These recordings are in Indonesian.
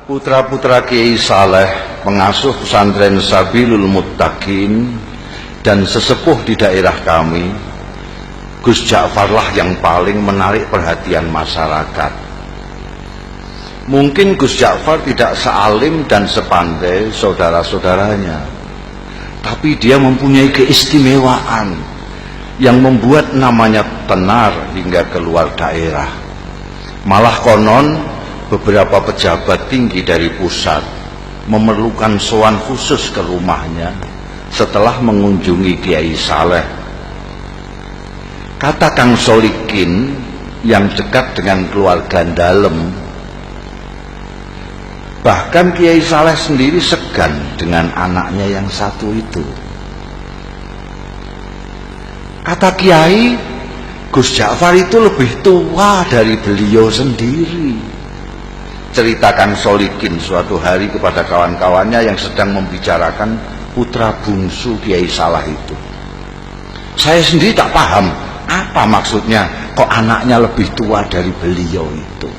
Putra-putra Kiai Saleh, pengasuh pesantren Sabilul Muttaqin dan sesepuh di daerah kami, Gus Ja'farlah yang paling menarik perhatian masyarakat. Mungkin Gus Ja'far tidak sealim dan sepandai saudara-saudaranya, tapi dia mempunyai keistimewaan yang membuat namanya tenar hingga keluar daerah. Malah konon beberapa pejabat tinggi dari pusat memerlukan sowan khusus ke rumahnya setelah mengunjungi Kiai Saleh. Kata Kang Solikin yang dekat dengan keluarga dalem, bahkan Kiai Saleh sendiri segan dengan anaknya yang satu itu. Kata Kiai, Gus Ja'far itu lebih tua dari beliau sendiri. Cerita Kang Solikin suatu hari kepada kawan-kawannya yang sedang membicarakan putra bungsu Kiai Saleh itu. Saya sendiri tak paham apa maksudnya kok anaknya lebih tua dari beliau itu.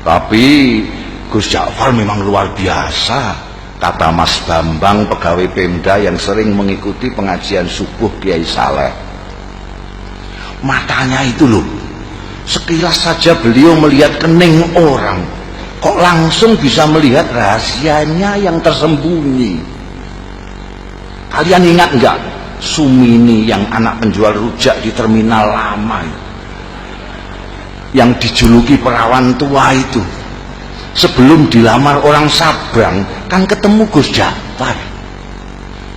Tapi Gus Ja'far memang luar biasa, kata Mas Bambang, pegawai Pemda yang sering mengikuti pengajian subuh Kiai Saleh. Matanya itu loh, sekilas saja beliau melihat kening orang, kok langsung bisa melihat rahasianya yang tersembunyi. Kalian ingat enggak Sumini yang anak penjual rujak di terminal lama yang dijuluki perawan tua itu? Sebelum dilamar orang Sabrang kan ketemu Gus Ja'far.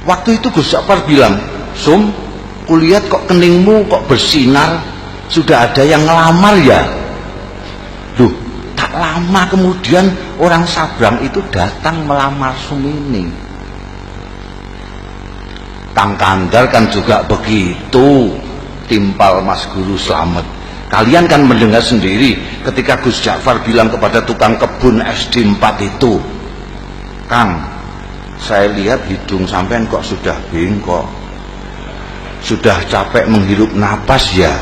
Waktu itu Gus Ja'far bilang, "Sum, kulihat kok keningmu kok bersinar, sudah ada yang ngelamar ya?" Loh, tak lama kemudian orang Sabrang itu datang melamar Sumini. Kang Kandar kan juga begitu, timpal Mas Guru Slamet. Kalian kan mendengar sendiri ketika Gus Ja'far bilang kepada tukang kebun SD 4 itu, "Kang, saya lihat hidung sampean kok sudah bengkok, sudah capek menghirup napas ya?"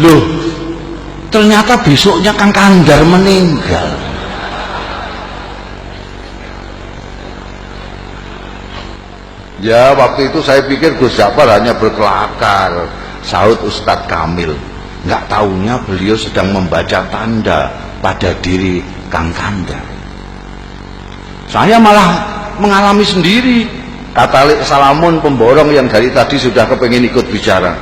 Loh, ternyata besoknya Kang Kandar meninggal. Ya, waktu itu saya pikir Gus Ja'far hanya berkelakar, sahut Ustadz Kamil. Nggak taunya beliau sedang membaca tanda pada diri Kang Kandar. Saya malah mengalami sendiri, kata Lek Salamun pemborong yang dari tadi sudah kepengen ikut bicara.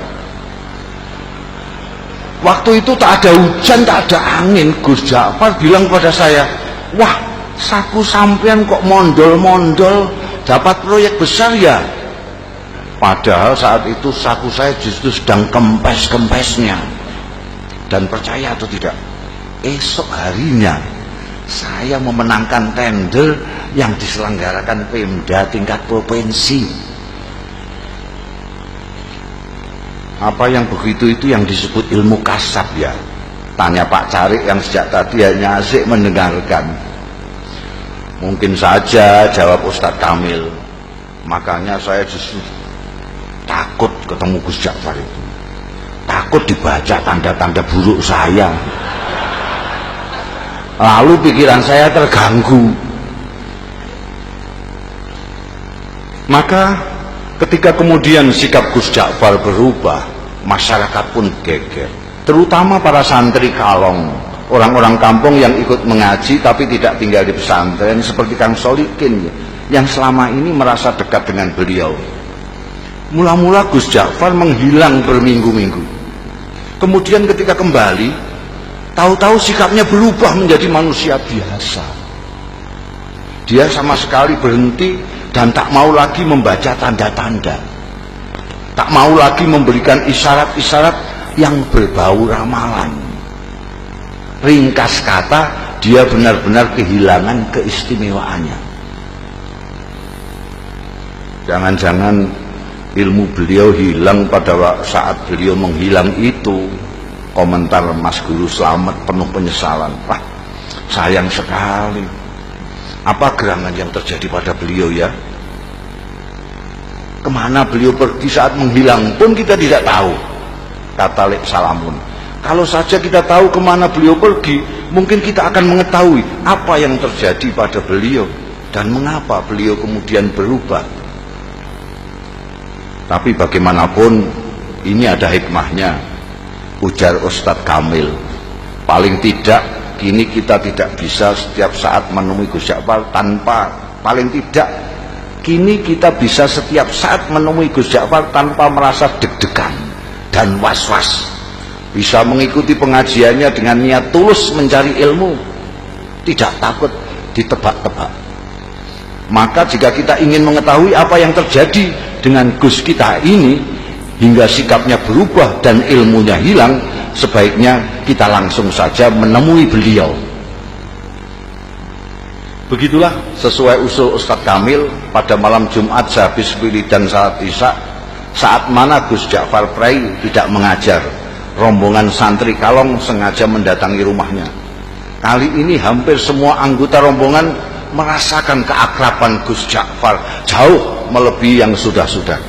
Waktu itu tak ada hujan, tak ada angin, Gus Ja'far bilang kepada saya, "Wah, saku sampean kok mondol-mondol, dapat proyek besar ya?" Padahal saat itu saku saya justru sedang kempes-kempesnya. Dan percaya atau tidak, esok harinya saya memenangkan tender yang diselenggarakan Pemda tingkat provinsi. Apa yang begitu itu yang disebut ilmu kasab ya? Tanya Pak Carik yang sejak tadi hanya asik mendengarkan. Mungkin saja, jawab Ustadz Kamil. Makanya saya justru takut ketemu Gus Ja'far itu. Takut dibaca tanda-tanda buruk saya. Lalu pikiran saya terganggu. Maka ketika kemudian sikap Gus Ja'far berubah, masyarakat pun geger. Terutama para santri kalong, orang-orang kampung yang ikut mengaji tapi tidak tinggal di pesantren seperti Kang Solikin yang selama ini merasa dekat dengan beliau. Mula-mula Gus Ja'far menghilang berminggu-minggu. Kemudian ketika kembali, tahu-tahu sikapnya berubah menjadi manusia biasa. Dia sama sekali berhenti dan tak mau lagi membaca tanda-tanda, tak mau lagi memberikan isyarat-isyarat yang berbau ramalan. Ringkas kata, dia benar-benar kehilangan keistimewaannya. Jangan-jangan ilmu beliau hilang pada saat beliau menghilang itu. Komentar Mas Guru Slamet penuh penyesalan. Wah, sayang sekali. Apa gerangan yang terjadi pada beliau ya? Kemana beliau pergi saat menghilang pun kita tidak tahu. kata Lek Salamun. Kalau saja kita tahu kemana beliau pergi, mungkin kita akan mengetahui apa yang terjadi pada beliau dan mengapa beliau kemudian berubah. Tapi bagaimanapun ini ada hikmahnya, ujar Ustadz Kamil. Paling tidak kini kita tidak bisa setiap saat menemui Gus Ja'far paling tidak kini kita bisa setiap saat menemui Gus Ja'far tanpa merasa deg-degan dan was-was. Bisa mengikuti pengajiannya dengan niat tulus mencari ilmu, tidak takut ditebak-tebak. Maka jika kita ingin mengetahui apa yang terjadi dengan Gus kita ini hingga sikapnya berubah dan ilmunya hilang, sebaiknya kita langsung saja menemui beliau. Begitulah sesuai usul Ustadz Kamil, pada malam Jumat sehabis wiridan salat Isya, saat mana Gus Ja'far Prai tidak mengajar, rombongan santri Kalong sengaja mendatangi rumahnya. Kali ini hampir semua anggota rombongan merasakan keakraban Gus Ja'far jauh melebihi yang sudah-sudah.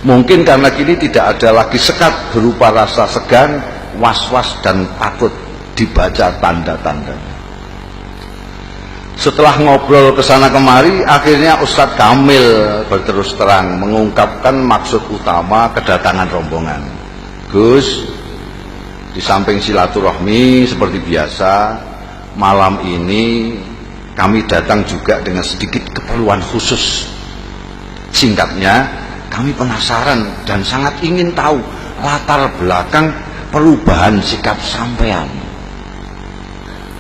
Mungkin karena kini tidak ada lagi sekat berupa rasa segan, was-was dan takut dibaca tanda-tandanya. Setelah ngobrol kesana kemari, akhirnya Ustadz Kamil berterus terang mengungkapkan maksud utama kedatangan rombongan. Gus, di samping silaturahmi seperti biasa, malam ini kami datang juga dengan sedikit keperluan khusus. Singkatnya, kami penasaran dan sangat ingin tahu latar belakang perubahan sikap sampean.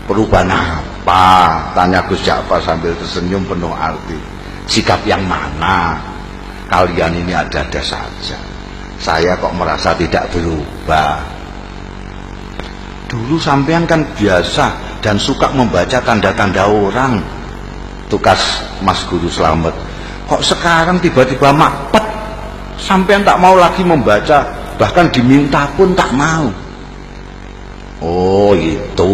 Perubahan apa? Tanya Gus Ja'far sambil tersenyum penuh arti. Sikap yang mana? Kalian ini ada-ada saja. Saya kok merasa tidak berubah. Dulu sampean kan biasa dan suka membaca tanda-tanda orang, tukas Mas Guru Slamet. Kok sekarang tiba-tiba makpet, sampean tak mau lagi membaca, bahkan diminta pun tak mau. Oh itu,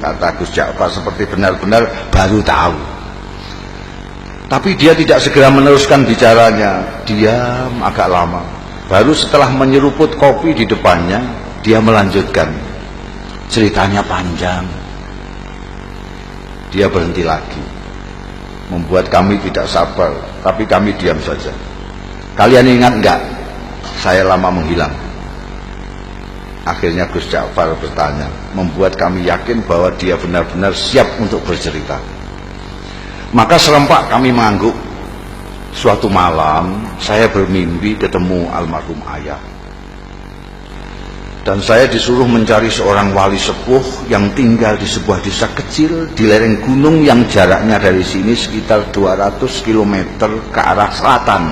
kata Gus Ja'far seperti benar-benar baru tahu. Tapi dia tidak segera meneruskan bicaranya, diam agak lama. Baru setelah menyeruput kopi di depannya, dia melanjutkan. Ceritanya panjang. Dia berhenti lagi, membuat kami tidak sabar, tapi kami diam saja. Kalian ingat enggak saya lama menghilang? Akhirnya Gus Ja'far bertanya, membuat kami yakin bahwa dia benar-benar siap untuk bercerita. Maka serempak kami mengangguk. Suatu malam saya bermimpi ketemu almarhum ayah, dan saya disuruh mencari seorang wali sepuh yang tinggal di sebuah desa kecil di lereng gunung yang jaraknya dari sini sekitar 200 km ke arah selatan.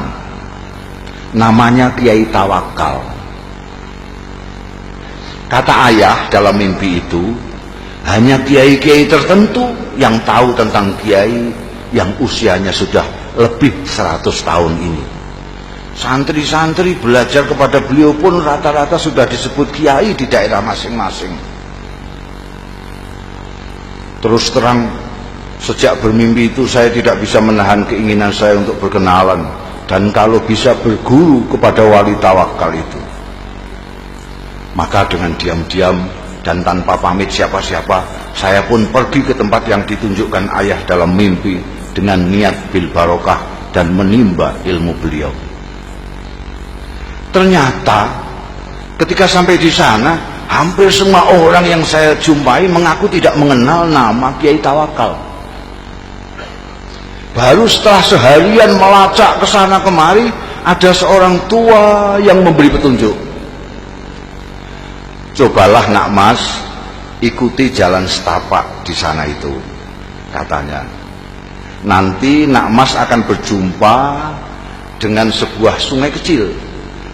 Namanya Kiai Tawakal. Kata ayah dalam mimpi itu, hanya kiai-kiai tertentu yang tahu tentang kiai yang usianya sudah lebih 100 tahun ini. Santri-santri belajar kepada beliau pun rata-rata sudah disebut kiai di daerah masing-masing. Terus terang, sejak bermimpi itu saya tidak bisa menahan keinginan saya untuk berkenalan dan kalau bisa berguru kepada wali Tawakal itu. Maka dengan diam-diam dan tanpa pamit siapa-siapa, saya pun pergi ke tempat yang ditunjukkan ayah dalam mimpi dengan niat bil barokah dan menimba ilmu beliau. Ternyata ketika sampai di sana, hampir semua orang yang saya jumpai mengaku tidak mengenal nama Kiai Tawakal. Baru setelah seharian melacak ke sana kemari, ada seorang tua yang memberi petunjuk. Cobalah nak mas, ikuti jalan setapak di sana itu, katanya. Nanti nak mas akan berjumpa dengan sebuah sungai kecil.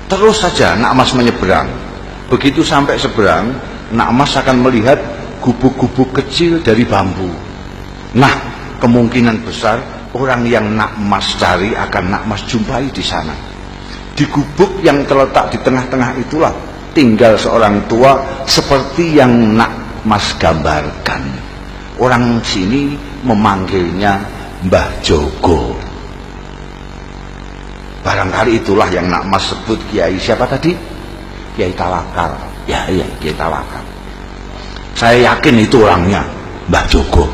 Terus saja nak mas menyeberang. Begitu sampai seberang, nak mas akan melihat gubuk-gubuk kecil dari bambu. Nah, kemungkinan besar orang yang nak mas cari akan nak mas jumpai di sana. Di gubuk yang terletak di tengah-tengah itulah tinggal seorang tua seperti yang nak mas gambarkan. Orang sini memanggilnya Mbah Jogo. Barangkali itulah yang nak mas sebut kiai siapa tadi? Kiai Tawakal. Ya, iya, Kiai Tawakal. Saya yakin itu orangnya, Mbah Joko.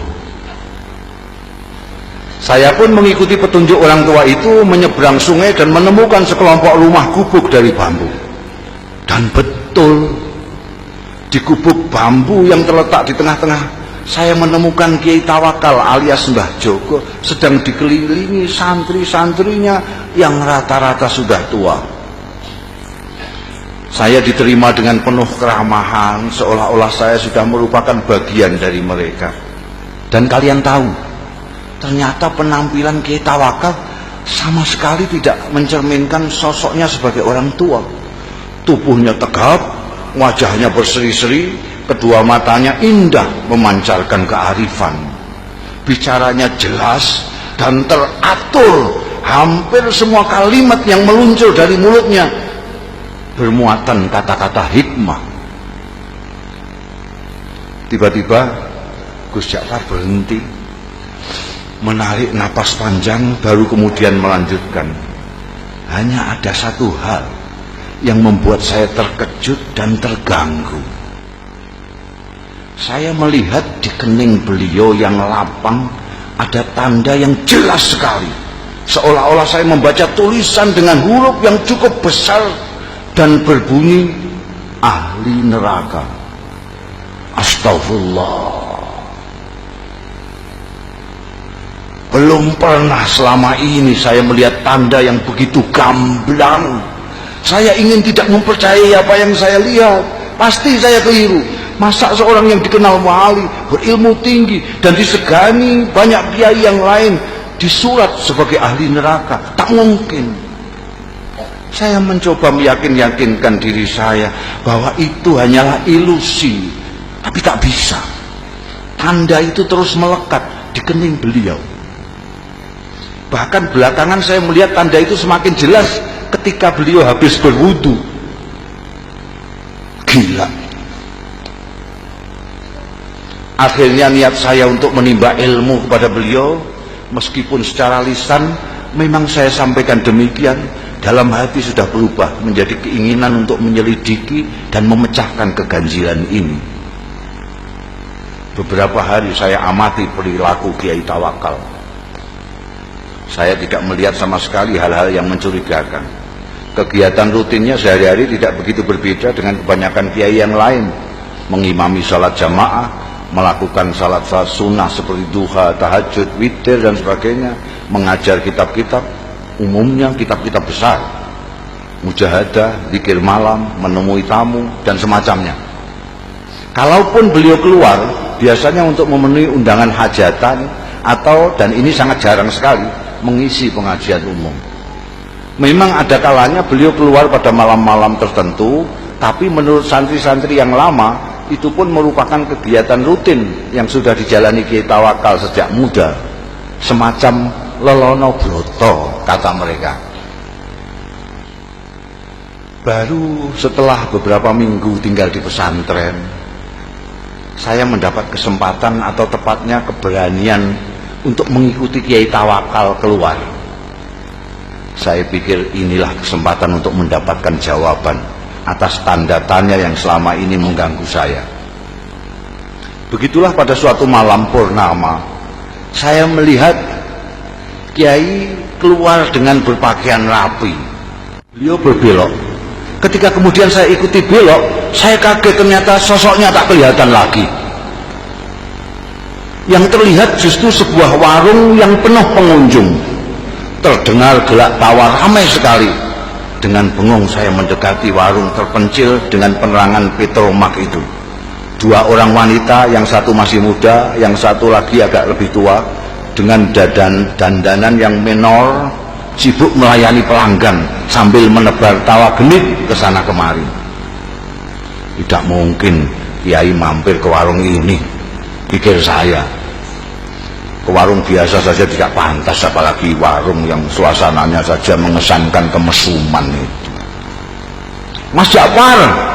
Saya pun mengikuti petunjuk orang tua itu, menyeberang sungai dan menemukan sekelompok rumah gubuk dari bambu. Dan betul, di gubuk bambu yang terletak di tengah-tengah, saya menemukan Kiai Tawakal alias Mbah Joko sedang dikelilingi santri-santrinya yang rata-rata sudah tua. Saya diterima dengan penuh keramahan, seolah-olah saya sudah merupakan bagian dari mereka. Dan kalian tahu, ternyata penampilan Kiai Tawakal sama sekali tidak mencerminkan sosoknya sebagai orang tua. Tubuhnya tegap, wajahnya berseri-seri, kedua matanya indah memancarkan kearifan. Bicaranya jelas dan teratur, hampir semua kalimat yang meluncur dari mulutnya bermuatan kata-kata hikmah. Tiba-tiba Gus Ja'far berhenti, menarik napas panjang, baru kemudian melanjutkan. Hanya ada satu hal yang membuat saya terkejut dan terganggu. Saya melihat di kening beliau yang lapang ada tanda yang jelas sekali, seolah-olah saya membaca tulisan dengan huruf yang cukup besar dan berbunyi ahli neraka. Astagfirullah. Belum pernah selama ini saya melihat tanda yang begitu gamblang. Saya ingin tidak mempercayai apa yang saya lihat. Pasti saya keliru. Masa seorang yang dikenal wali, berilmu tinggi dan disegani banyak kiai yang lain disurat sebagai ahli neraka? Tak mungkin. Saya mencoba meyakinkan diri saya bahwa itu hanyalah ilusi, tapi tak bisa. Tanda itu terus melekat di kening beliau. Bahkan belakangan saya melihat tanda itu semakin jelas ketika beliau habis berwudu. Gila. Akhirnya niat saya untuk menimba ilmu kepada beliau, meskipun secara lisan memang saya sampaikan demikian, dalam hati sudah berubah menjadi keinginan untuk menyelidiki dan memecahkan keganjilan ini. Beberapa hari saya amati perilaku Kiai Tawakal. Saya tidak melihat sama sekali hal-hal yang mencurigakan. Kegiatan rutinnya sehari-hari tidak begitu berbeda dengan kebanyakan kiai yang lain. Mengimami salat jamaah, melakukan salat sunnah seperti duha, tahajud, witir dan sebagainya, mengajar kitab-kitab, umumnya kitab-kitab besar, mujahadah, zikir malam, menemui tamu dan semacamnya. Kalaupun beliau keluar, biasanya untuk memenuhi undangan hajatan atau, dan ini sangat jarang sekali, mengisi pengajian umum. Memang ada kalanya beliau keluar pada malam-malam tertentu, tapi menurut santri-santri yang lama itu pun merupakan kegiatan rutin yang sudah dijalani Kiai Tawakal sejak muda, semacam lelono broto kata mereka. Baru setelah beberapa minggu tinggal di pesantren, saya mendapat kesempatan atau tepatnya keberanian untuk mengikuti Kiai Tawakal keluar. Saya pikir inilah kesempatan untuk mendapatkan jawaban atas tanda tanya yang selama ini mengganggu saya. Begitulah pada suatu malam purnama, saya melihat Kiai keluar dengan berpakaian rapi. Beliau berbelok. Ketika kemudian saya ikuti belok, saya kaget ternyata sosoknya tak kelihatan lagi. Yang terlihat justru sebuah warung yang penuh pengunjung. Terdengar gelak tawa ramai sekali. Dengan bengong saya mendekati warung terpencil dengan penerangan petromak itu. Dua orang wanita, yang satu masih muda, yang satu lagi agak lebih tua, dengan dandanan yang menor, sibuk melayani pelanggan sambil menebar tawa genit ke sana kemari. Tidak mungkin Kiai mampir ke warung ini, pikir saya. Ke warung biasa saja tidak pantas, apalagi warung yang suasananya saja mengesankan kemesuman itu. Mas Ja'far!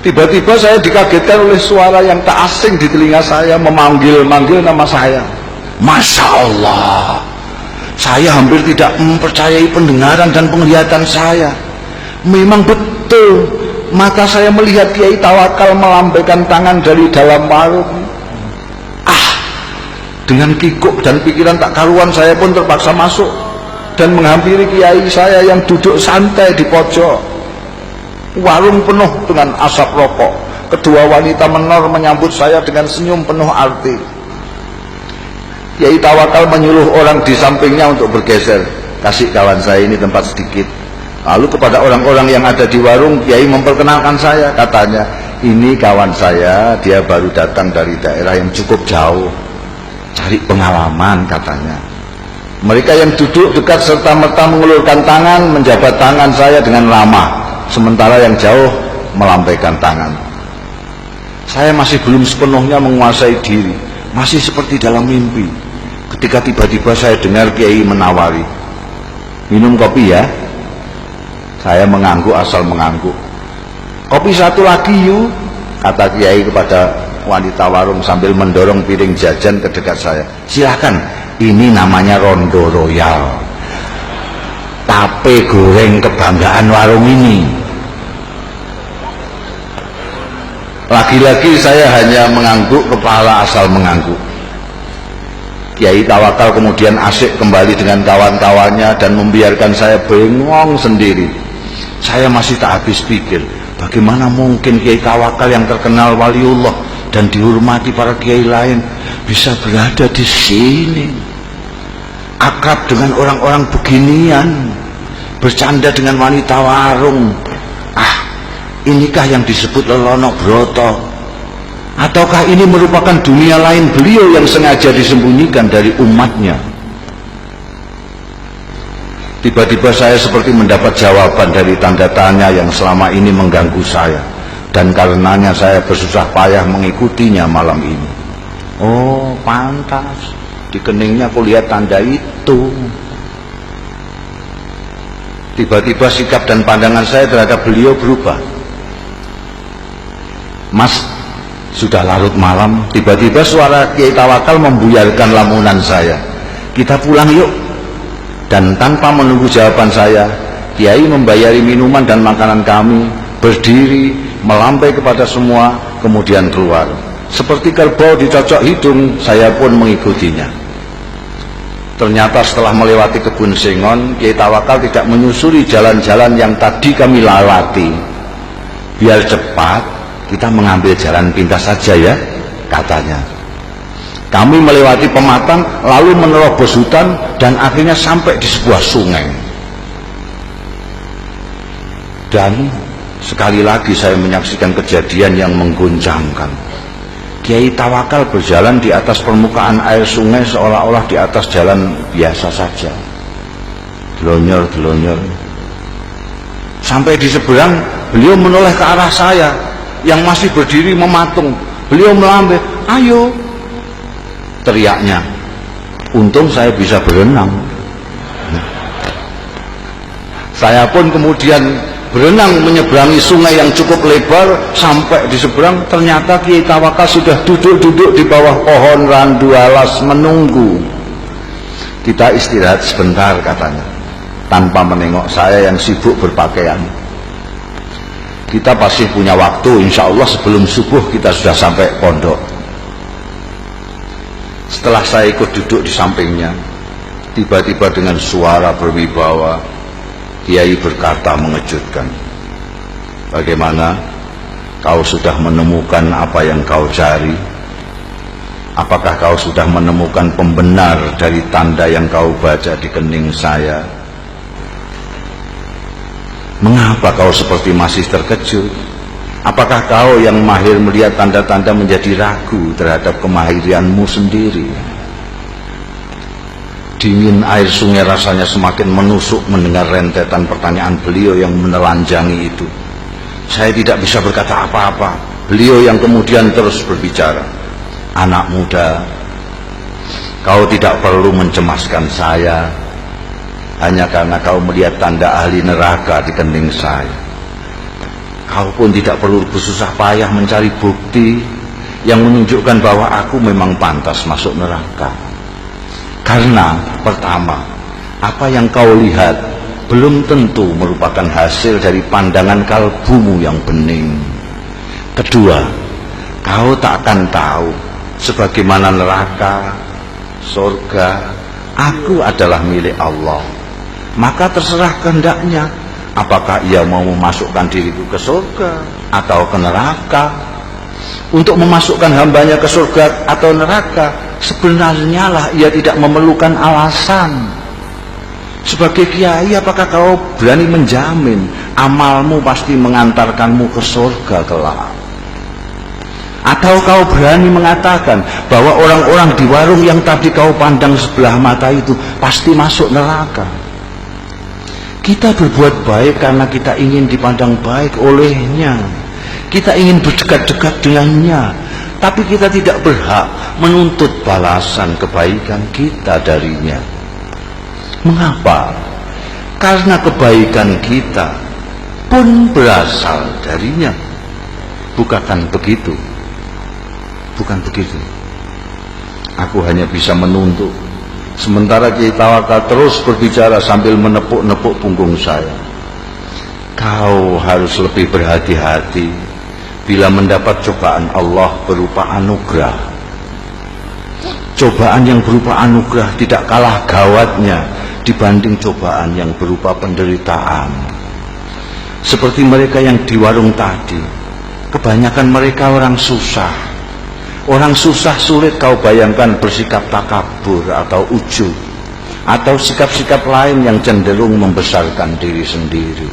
Tiba-tiba saya dikagetkan oleh suara yang tak asing di telinga saya, memanggil-manggil nama saya. Masya Allah, saya hampir tidak mempercayai pendengaran dan penglihatan saya. Memang betul betul mata saya melihat Kiai Tawakal melambaikan tangan dari dalam warung. Dengan kikuk dan pikiran tak karuan, saya pun terpaksa masuk dan menghampiri kiai saya yang duduk santai di pojok. Warung penuh dengan asap rokok. Kedua wanita menor menyambut saya dengan senyum penuh arti. Kiai Tawakal menyuruh orang di sampingnya untuk bergeser. Kasih kawan saya ini tempat sedikit. Lalu kepada orang-orang yang ada di warung, Kiai memperkenalkan saya. Katanya, ini kawan saya, dia baru datang dari daerah yang cukup jauh, cari pengalaman katanya. Mereka yang duduk dekat serta-merta mengulurkan tangan, menjabat tangan saya dengan ramah, sementara yang jauh melambaikan tangan. Saya masih belum sepenuhnya menguasai diri, masih seperti dalam mimpi, ketika tiba-tiba saya dengar Kiai menawari, minum kopi ya. Saya mengangguk asal mengangguk. Kopi satu lagi yuk, kata Kiai kepada wanita warung sambil mendorong piring jajan ke dekat saya. Silakan, ini namanya Rondo Royal, tape goreng kebanggaan warung ini. Lagi-lagi saya hanya mengangguk kepala asal mengangguk. Kiai Tawakal kemudian asyik kembali dengan kawan-kawannya dan membiarkan saya bengong sendiri. Saya masih tak habis pikir, bagaimana mungkin Kiai Tawakal yang terkenal waliullah dan dihormati para kiai lain bisa berada di sini, akrab dengan orang-orang beginian, bercanda dengan wanita warung. Inikah yang disebut lelono broto? Ataukah ini merupakan dunia lain beliau yang sengaja disembunyikan dari umatnya? Tiba-tiba saya seperti mendapat jawaban dari tanda tanya yang selama ini mengganggu saya, dan karenanya saya bersusah payah mengikutinya malam ini. Oh, pantas di keningnya aku lihat tanda itu. Tiba-tiba sikap dan pandangan saya terhadap beliau berubah. Mas, sudah larut malam. Tiba-tiba suara Kiai Tawakal membuyarkan lamunan saya. Kita pulang yuk. Dan tanpa menunggu jawaban saya, Kiai membayari minuman dan makanan kami, berdiri, melambai kepada semua, kemudian keluar. Seperti kerbau dicocok hidung, saya pun mengikutinya. Ternyata setelah melewati kebun sengon, Kiai Tawakal tidak menyusuri jalan-jalan yang tadi kami lewati. Biar cepat, kita mengambil jalan pintas saja ya, katanya. Kami melewati pematang, lalu menerobos hutan, dan akhirnya sampai di sebuah sungai. Dan sekali lagi saya menyaksikan kejadian yang mengguncangkan. Kiai Tawakal berjalan di atas permukaan air sungai seolah-olah di atas jalan biasa saja. Delonyor-delonyor. Sampai di seberang, beliau menoleh ke arah saya yang masih berdiri mematung. Beliau melambai, ayo, teriaknya. Untung saya bisa berenang. Saya pun kemudian berenang menyeberangi sungai yang cukup lebar. Sampai di seberang, ternyata Kiai Tawakal sudah duduk-duduk di bawah pohon randu alas menunggu. Kita istirahat sebentar, katanya, tanpa menengok saya yang sibuk berpakaian. Kita pasti punya waktu, insya Allah sebelum subuh kita sudah sampai pondok. Setelah saya ikut duduk di sampingnya, tiba-tiba dengan suara berwibawa, Kiai berkata mengejutkan, bagaimana? Kau sudah menemukan apa yang kau cari? Apakah kau sudah menemukan pembenar dari tanda yang kau baca di kening saya? Mengapa kau seperti masih terkejut? Apakah kau yang mahir melihat tanda-tanda menjadi ragu terhadap kemahiranmu sendiri? Dingin air sungai rasanya semakin menusuk mendengar rentetan pertanyaan beliau yang menelanjangi itu. Saya tidak bisa berkata apa-apa. Beliau yang kemudian terus berbicara, anak muda, kau tidak perlu mencemaskan saya hanya karena kau melihat tanda ahli neraka di kening saya. Kau pun tidak perlu bersusah payah mencari bukti yang menunjukkan bahwa aku memang pantas masuk neraka. Karena pertama, apa yang kau lihat belum tentu merupakan hasil dari pandangan kalbumu yang bening. Kedua, kau tak akan tahu sebagaimana neraka, surga, aku adalah milik Allah. Maka terserah kehendaknya, apakah ia mau memasukkan diriku ke surga atau ke neraka. Untuk memasukkan hambanya ke surga atau neraka, sebenarnya lah ia tidak memerlukan alasan. Sebagai kiai, apakah kau berani menjamin amalmu pasti mengantarkanmu ke surga kelak? Atau kau berani mengatakan bahwa orang-orang di warung yang tadi kau pandang sebelah mata itu pasti masuk neraka? Kita berbuat baik karena kita ingin dipandang baik olehnya. Kita ingin berdekat-dekat dengannya. Tapi kita tidak berhak menuntut balasan kebaikan kita darinya. Mengapa? Karena kebaikan kita pun berasal darinya. Bukan begitu? Bukan begitu. Aku hanya bisa menuntut, sementara Kiai Tawakal terus berbicara sambil menepuk-nepuk punggung saya. Kau harus lebih berhati-hati bila mendapat cobaan Allah berupa anugerah. Cobaan yang berupa anugerah tidak kalah gawatnya dibanding cobaan yang berupa penderitaan. Seperti mereka yang di warung tadi, kebanyakan mereka orang susah. Orang susah sulit kau bayangkan bersikap takabur atau ujub, atau sikap-sikap lain yang cenderung membesarkan diri sendiri.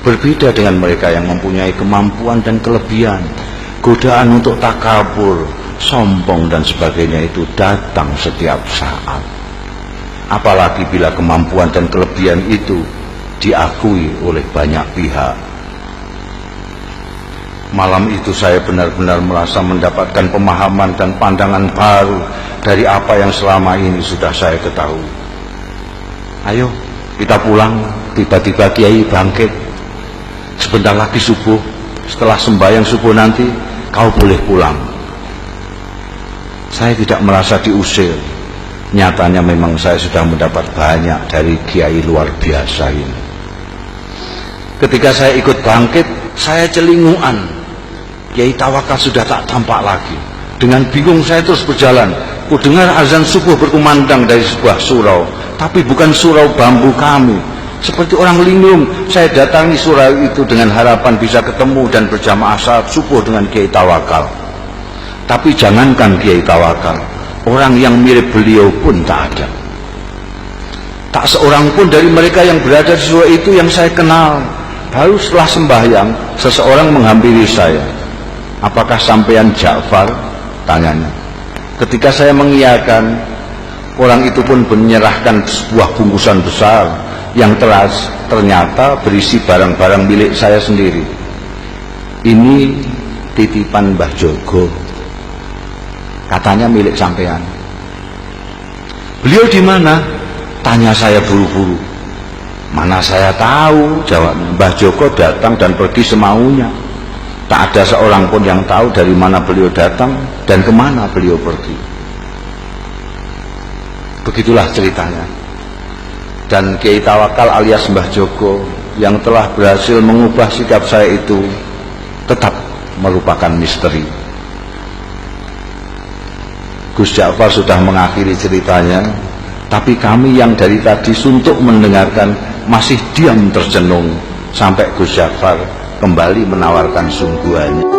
Berbeda dengan mereka yang mempunyai kemampuan dan kelebihan, godaan untuk takabur, sombong dan sebagainya itu datang setiap saat. Apalagi bila kemampuan dan kelebihan itu diakui oleh banyak pihak. Malam itu saya benar-benar merasa mendapatkan pemahaman dan pandangan baru dari apa yang selama ini sudah saya ketahui. Ayo kita pulang. Tiba-tiba Kiai bangkit. Sebentar lagi subuh. Setelah sembahyang subuh nanti kau boleh pulang. Saya tidak merasa diusir. Nyatanya memang saya sudah mendapat banyak dari kiai luar biasa ini. Ketika saya ikut bangkit, saya celinguan. Kiai Tawakal sudah tak tampak lagi. Dengan bingung saya terus berjalan. Ku dengar azan subuh berkumandang dari sebuah surau, tapi bukan surau bambu kami. Seperti orang linglung, saya datangi surau itu dengan harapan bisa ketemu dan berjamaah salat subuh dengan Kiai Tawakal. Tapi jangankan Kiai Tawakal, orang yang mirip beliau pun tak ada. Tak seorang pun dari mereka yang berada di surau itu yang saya kenal. Baru setelah sembahyang, seseorang menghampiri saya. Apakah sampean Ja'far? Tanyanya. Ketika saya mengiyakan, orang itu pun menyerahkan sebuah bungkusan besar yang ternyata berisi barang-barang milik saya sendiri. Ini titipan Mbah Jogo, katanya milik sampean. Beliau di mana? Tanya saya buru-buru. Mana saya tahu, jawabnya. Mbah Joko datang dan pergi semaunya. Tak ada seorang pun yang tahu dari mana beliau datang dan kemana beliau pergi. Begitulah ceritanya. Dan Kiai Tawakal alias Mbah Joko yang telah berhasil mengubah sikap saya itu tetap merupakan misteri. Gus Ja'far sudah mengakhiri ceritanya, tapi kami yang dari tadi suntuk mendengarkan masih diam tercenung sampai Gus Ja'far kembali menawarkan sungguhannya.